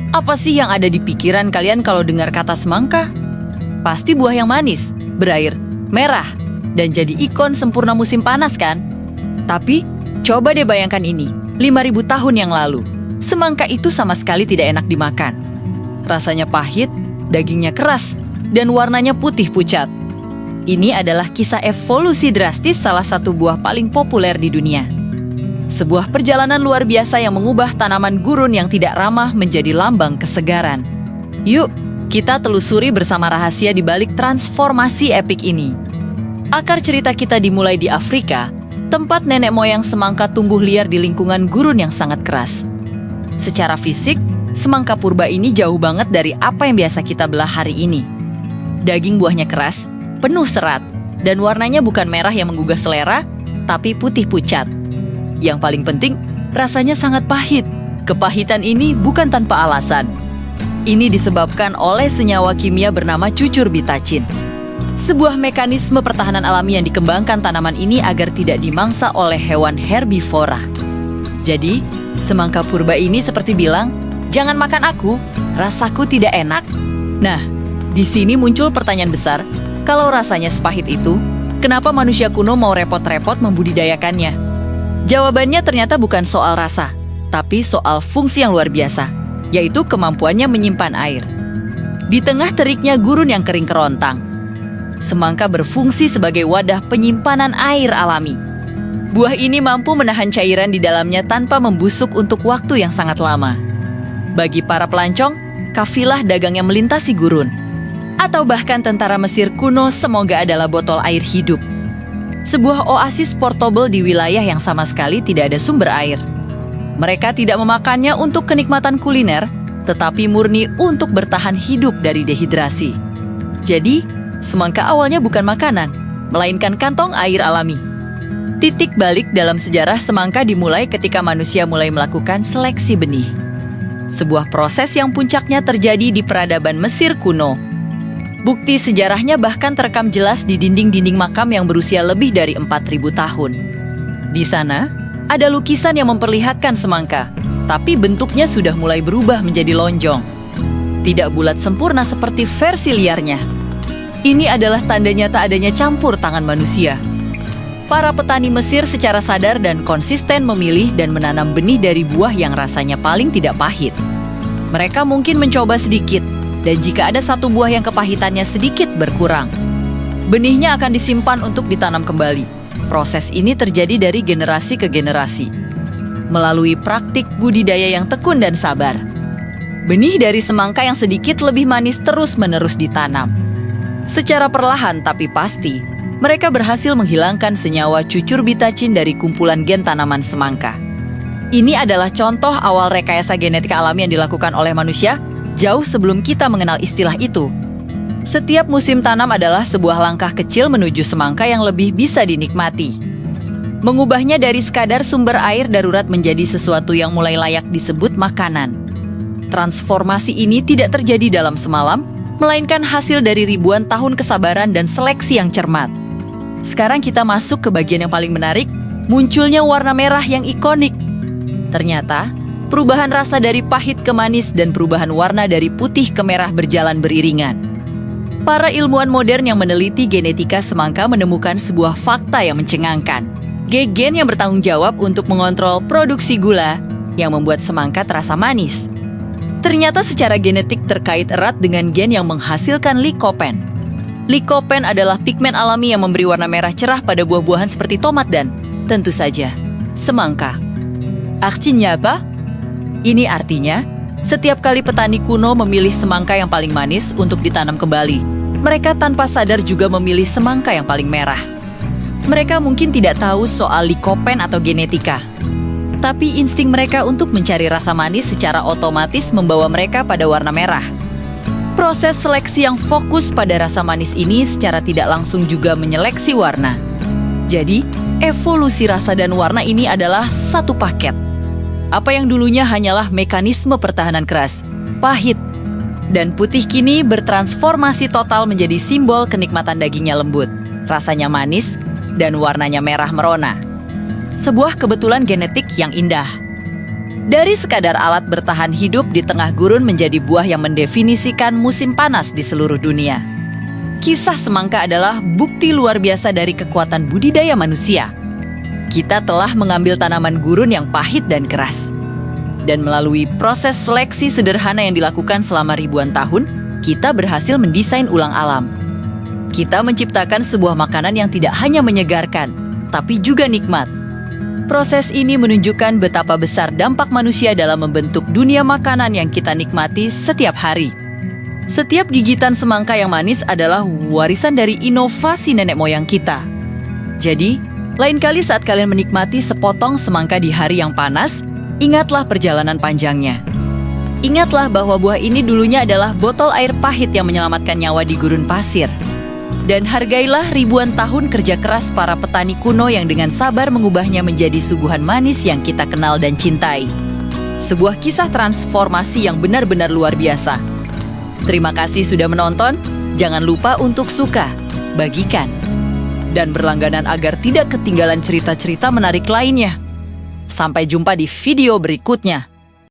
Apa sih yang ada di pikiran kalian kalau dengar kata semangka? Pasti buah yang manis, berair, merah, dan jadi ikon sempurna musim panas kan? Tapi, coba deh bayangkan ini, 5.000 tahun yang lalu. Semangka itu sama sekali tidak enak dimakan. Rasanya pahit, dagingnya keras, dan warnanya putih pucat. Ini adalah kisah evolusi drastis salah satu buah paling populer di dunia. Sebuah perjalanan luar biasa yang mengubah tanaman gurun yang tidak ramah menjadi lambang kesegaran. Yuk, kita telusuri bersama rahasia di balik transformasi epik ini. Akar cerita kita dimulai di Afrika, tempat nenek moyang semangka tumbuh liar di lingkungan gurun yang sangat keras. Secara fisik, semangka purba ini jauh banget dari apa yang biasa kita belah hari ini. Daging buahnya keras, penuh serat, dan warnanya bukan merah yang menggugah selera, tapi putih pucat. Yang paling penting, rasanya sangat pahit. Kepahitan ini bukan tanpa alasan. Ini disebabkan oleh senyawa kimia bernama cucurbitacin. Sebuah mekanisme pertahanan alami yang dikembangkan tanaman ini agar tidak dimangsa oleh hewan herbivora. Jadi, semangka purba ini seperti bilang, "Jangan makan aku, rasaku tidak enak." Nah, di sini muncul pertanyaan besar, kalau rasanya sepahit itu, kenapa manusia kuno mau repot-repot membudidayakannya? Jawabannya ternyata bukan soal rasa, tapi soal fungsi yang luar biasa, yaitu kemampuannya menyimpan air. Di tengah teriknya gurun yang kering kerontang, semangka berfungsi sebagai wadah penyimpanan air alami. Buah ini mampu menahan cairan di dalamnya tanpa membusuk untuk waktu yang sangat lama. Bagi para pelancong, kafilah dagang yang melintasi gurun, atau bahkan tentara Mesir kuno semoga adalah botol air hidup. Sebuah oasis portable di wilayah yang sama sekali tidak ada sumber air. Mereka tidak memakannya untuk kenikmatan kuliner, tetapi murni untuk bertahan hidup dari dehidrasi. Jadi, semangka awalnya bukan makanan, melainkan kantong air alami. Titik balik dalam sejarah semangka dimulai ketika manusia mulai melakukan seleksi benih. Sebuah proses yang puncaknya terjadi di peradaban Mesir kuno. Bukti sejarahnya bahkan terekam jelas di dinding-dinding makam yang berusia lebih dari 4.000 tahun. Di sana, ada lukisan yang memperlihatkan semangka, tapi bentuknya sudah mulai berubah menjadi lonjong. Tidak bulat sempurna seperti versi liarnya. Ini adalah tanda nyata adanya campur tangan manusia. Para petani Mesir secara sadar dan konsisten memilih dan menanam benih dari buah yang rasanya paling tidak pahit. Mereka mungkin mencoba sedikit, dan jika ada satu buah yang kepahitannya sedikit berkurang, benihnya akan disimpan untuk ditanam kembali. Proses ini terjadi dari generasi ke generasi, melalui praktik budidaya yang tekun dan sabar. Benih dari semangka yang sedikit lebih manis terus-menerus ditanam. Secara perlahan tapi pasti, mereka berhasil menghilangkan senyawa cucurbitacin dari kumpulan gen tanaman semangka. Ini adalah contoh awal rekayasa genetika alami yang dilakukan oleh manusia jauh sebelum kita mengenal istilah itu. Setiap musim tanam adalah sebuah langkah kecil menuju semangka yang lebih bisa dinikmati. Mengubahnya dari sekadar sumber air darurat menjadi sesuatu yang mulai layak disebut makanan. Transformasi ini tidak terjadi dalam semalam, melainkan hasil dari ribuan tahun kesabaran dan seleksi yang cermat. Sekarang kita masuk ke bagian yang paling menarik, munculnya warna merah yang ikonik. Ternyata, perubahan rasa dari pahit ke manis dan perubahan warna dari putih ke merah berjalan beriringan. Para ilmuwan modern yang meneliti genetika semangka menemukan sebuah fakta yang mencengangkan. Gen yang bertanggung jawab untuk mengontrol produksi gula yang membuat semangka terasa manis. Ternyata secara genetik terkait erat dengan gen yang menghasilkan likopen. Likopen adalah pigmen alami yang memberi warna merah cerah pada buah-buahan seperti tomat dan, tentu saja, semangka. Artinya apa? Ini artinya, setiap kali petani kuno memilih semangka yang paling manis untuk ditanam kembali, mereka tanpa sadar juga memilih semangka yang paling merah. Mereka mungkin tidak tahu soal likopen atau genetika, tapi insting mereka untuk mencari rasa manis secara otomatis membawa mereka pada warna merah. Proses seleksi yang fokus pada rasa manis ini secara tidak langsung juga menyeleksi warna. Jadi, evolusi rasa dan warna ini adalah satu paket. Apa yang dulunya hanyalah mekanisme pertahanan keras, pahit, dan putih kini bertransformasi total menjadi simbol kenikmatan dagingnya lembut, rasanya manis, dan warnanya merah merona. Sebuah kebetulan genetik yang indah. Dari sekadar alat bertahan hidup di tengah gurun menjadi buah yang mendefinisikan musim panas di seluruh dunia. Kisah semangka adalah bukti luar biasa dari kekuatan budidaya manusia. Kita telah mengambil tanaman gurun yang pahit dan keras. Dan melalui proses seleksi sederhana yang dilakukan selama ribuan tahun, kita berhasil mendesain ulang alam. Kita menciptakan sebuah makanan yang tidak hanya menyegarkan, tapi juga nikmat. Proses ini menunjukkan betapa besar dampak manusia dalam membentuk dunia makanan yang kita nikmati setiap hari. Setiap gigitan semangka yang manis adalah warisan dari inovasi nenek moyang kita. Jadi, lain kali saat kalian menikmati sepotong semangka di hari yang panas, ingatlah perjalanan panjangnya. Ingatlah bahwa buah ini dulunya adalah botol air pahit yang menyelamatkan nyawa di gurun pasir. Dan hargailah ribuan tahun kerja keras para petani kuno yang dengan sabar mengubahnya menjadi suguhan manis yang kita kenal dan cintai. Sebuah kisah transformasi yang benar-benar luar biasa. Terima kasih sudah menonton. Jangan lupa untuk suka, bagikan, dan berlangganan agar tidak ketinggalan cerita-cerita menarik lainnya. Sampai jumpa di video berikutnya.